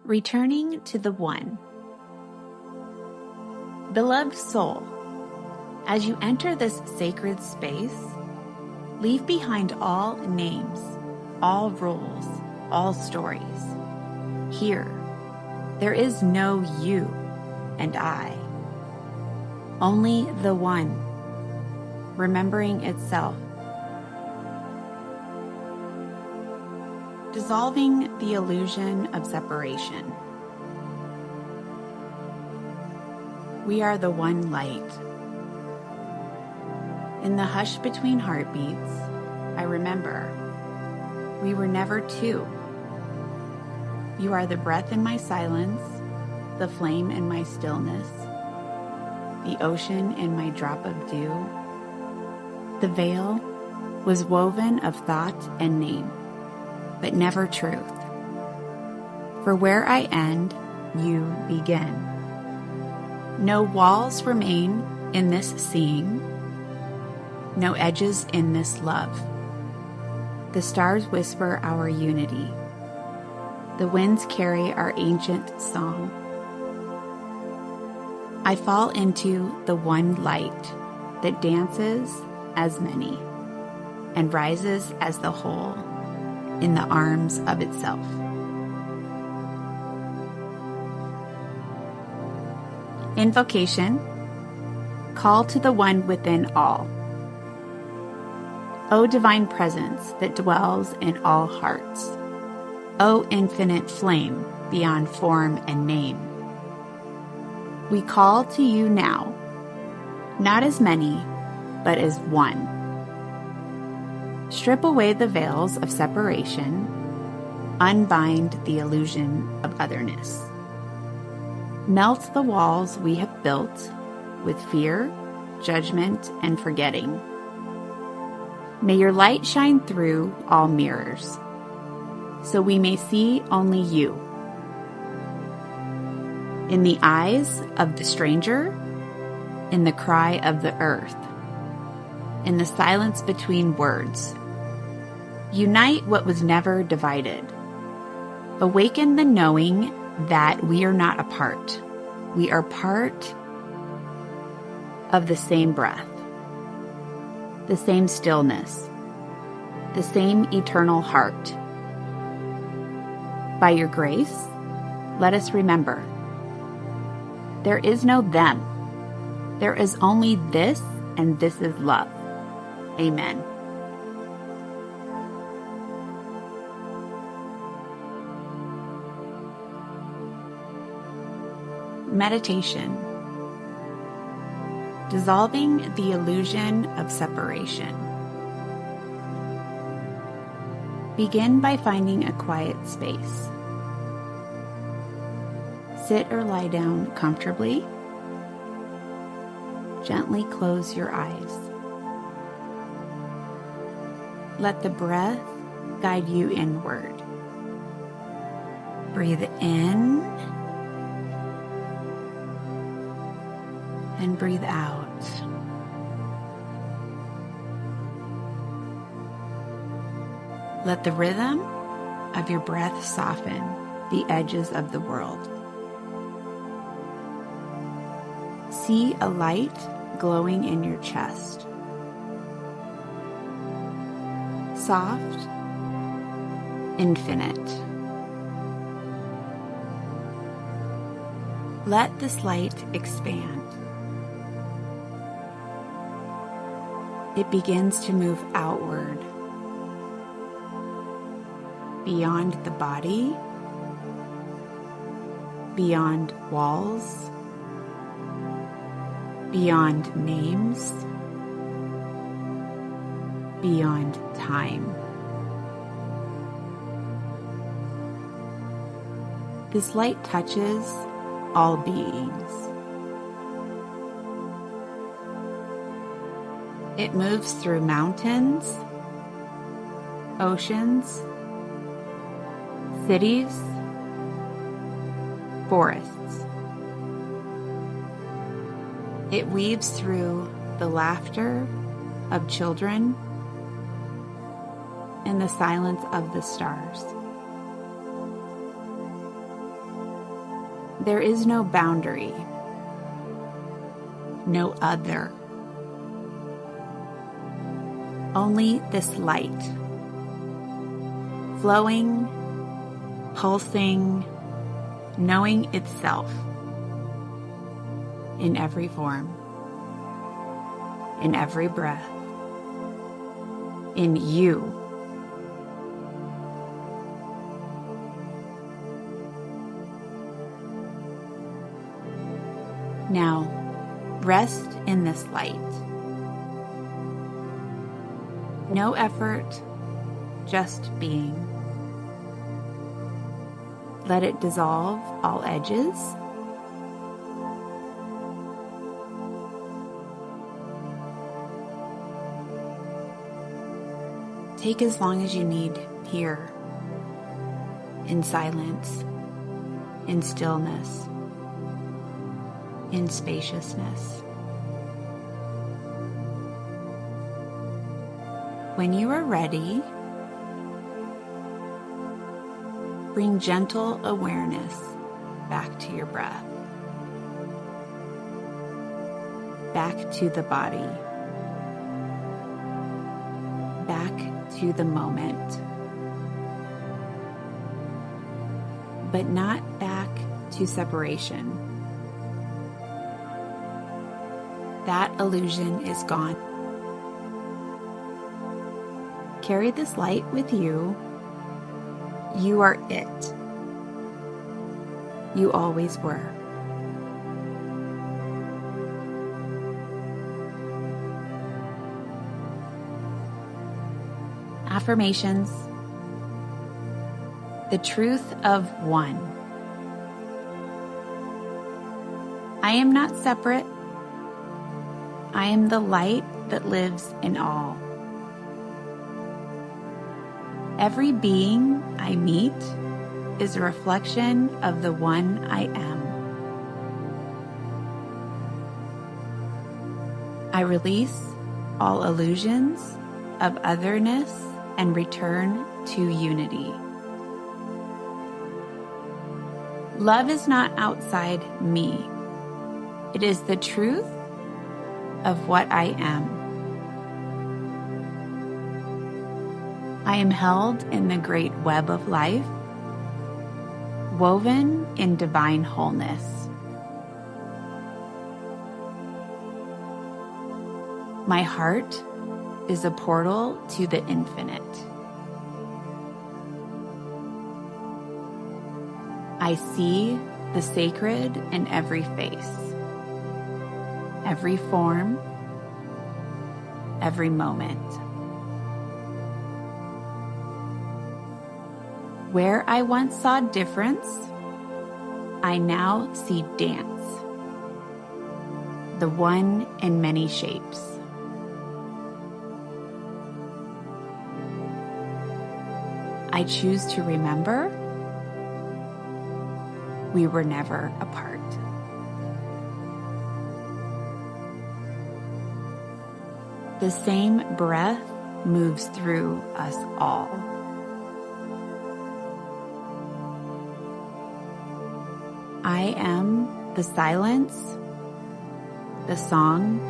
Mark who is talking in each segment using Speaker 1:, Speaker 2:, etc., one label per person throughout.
Speaker 1: Returning to the One. Beloved soul, as you enter this sacred space, leave behind all names, all rules, all stories. Here, there is no you and I, only the One, remembering itself, dissolving the illusion of separation. We are the one light. In the hush between heartbeats, I remember we were never two. You are the breath in my silence, the flame in my stillness, the ocean in my drop of dew. The veil was woven of thought and name, but never truth. For where I end, you begin. No walls remain in this seeing, no edges in this love. The stars whisper our unity. The winds carry our ancient song. I fall into the one light that dances as many and rises as the whole in the arms of itself. Invocation. Call to the one within all. O divine presence that dwells in all hearts. O infinite flame beyond form and name. We call to you now, not as many, but as one. Strip away the veils of separation, unbind the illusion of otherness. Melt the walls we have built with fear, judgment, and forgetting. May your light shine through all mirrors, so we may see only you. In the eyes of the stranger, in the cry of the earth, in the silence between words. Unite what was never divided. Awaken the knowing that we are not apart. We are part of the same breath, the same stillness, the same eternal heart. By your grace, let us remember, there is no them. There is only this, and this is love. Amen. Meditation. Dissolving the illusion of separation. Begin by finding a quiet space. Sit or lie down comfortably. Gently close your eyes. Let the breath guide you inward. Breathe in and breathe out. Let the rhythm of your breath soften the edges of the world. See a light glowing in your chest. Soft, infinite. Let this light expand. It begins to move outward, beyond the body, beyond walls, beyond names, beyond time. This light touches all beings. It moves through mountains, oceans, cities, forests. It weaves through the laughter of children and the silence of the stars. There is no boundary, no other. Only this light, flowing, pulsing, knowing itself in every form, in every breath, in you. Now, rest in this light. No effort, just being. Let it dissolve all edges. Take as long as you need here, in silence, in stillness, in spaciousness. When you are ready, bring gentle awareness back to your breath, back to the body, back to the moment, but not back to separation. That illusion is gone. Carry this light with you. You are it. You always were. Affirmations. The truth of one. I am not separate. I am the light that lives in all. Every being I meet is a reflection of the one I am. I release all illusions of otherness and return to unity. Love is not outside me. It is the truth of what I am. I am held in the great web of life, woven in divine wholeness. My heart is a portal to the infinite. I see the sacred in every face, every form, every moment. Where I once saw difference, I now see dance, the one in many shapes. I choose to remember we were never apart. The same breath moves through us all. I am the silence, the song,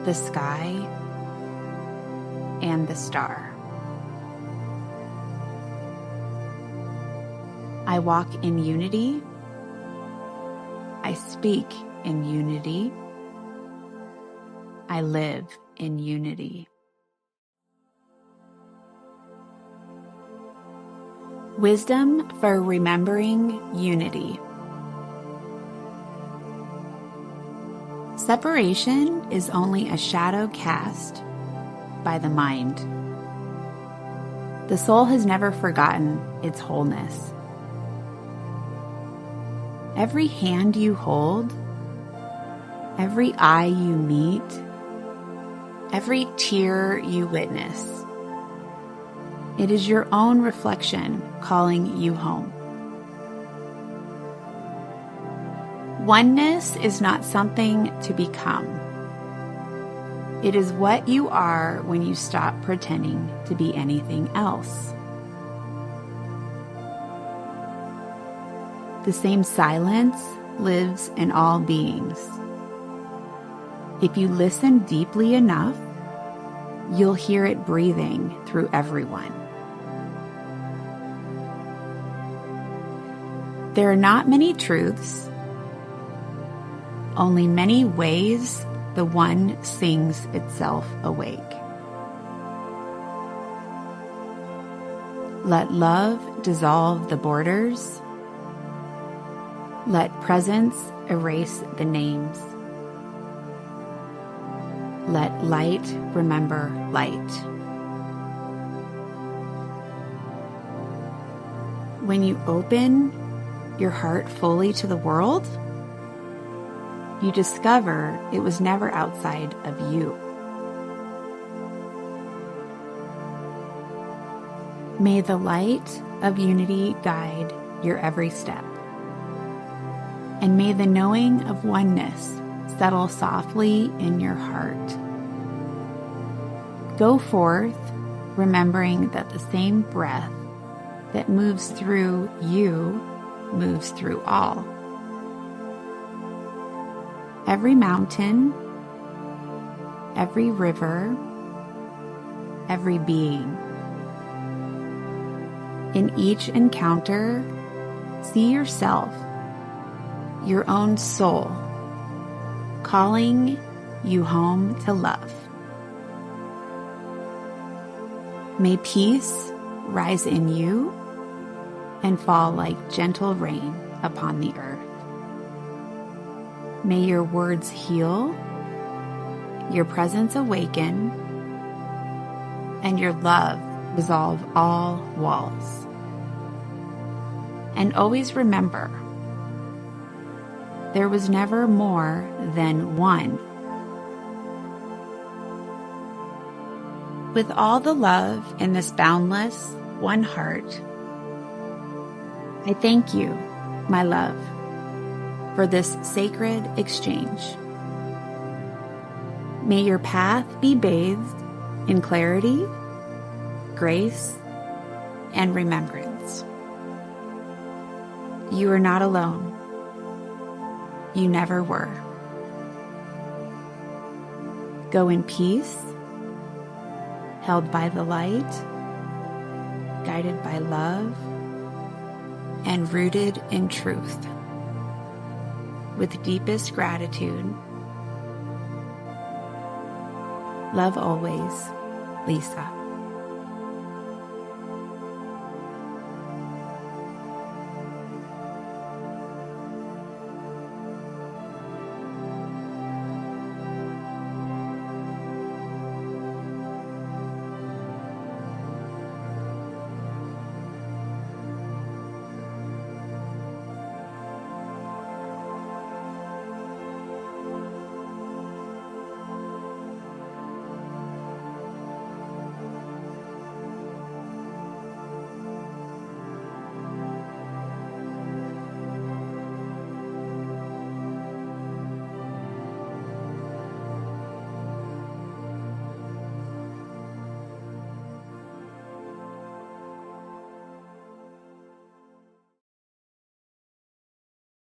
Speaker 1: the sky, and the star. I walk in unity. I speak in unity. I live in unity. Wisdom for remembering unity. Separation is only a shadow cast by the mind. The soul has never forgotten its wholeness. Every hand you hold, every eye you meet, every tear you witness, it is your own reflection calling you home. Oneness is not something to become. It is what you are when you stop pretending to be anything else. The same silence lives in all beings. If you listen deeply enough, you'll hear it breathing through everyone. There are not many truths, only many ways the one sings itself awake. Let love dissolve the borders. Let presence erase the names. Let light remember light. When you open your heart fully to the world, you discover it was never outside of you. May the light of unity guide your every step. And may the knowing of oneness settle softly in your heart. Go forth, remembering that the same breath that moves through you moves through all. Every mountain, every river, every being. In each encounter, see yourself, your own soul, calling you home to love. May peace rise in you and fall like gentle rain upon the earth. May your words heal, your presence awaken, and your love dissolve all walls. And always remember, there was never more than one. With all the love in this boundless one heart, I thank you, my love, for this sacred exchange. May your path be bathed in clarity, grace, and remembrance. You are not alone. You never were. Go in peace, held by the light, guided by love, and rooted in truth. With deepest gratitude, love always, Lisa.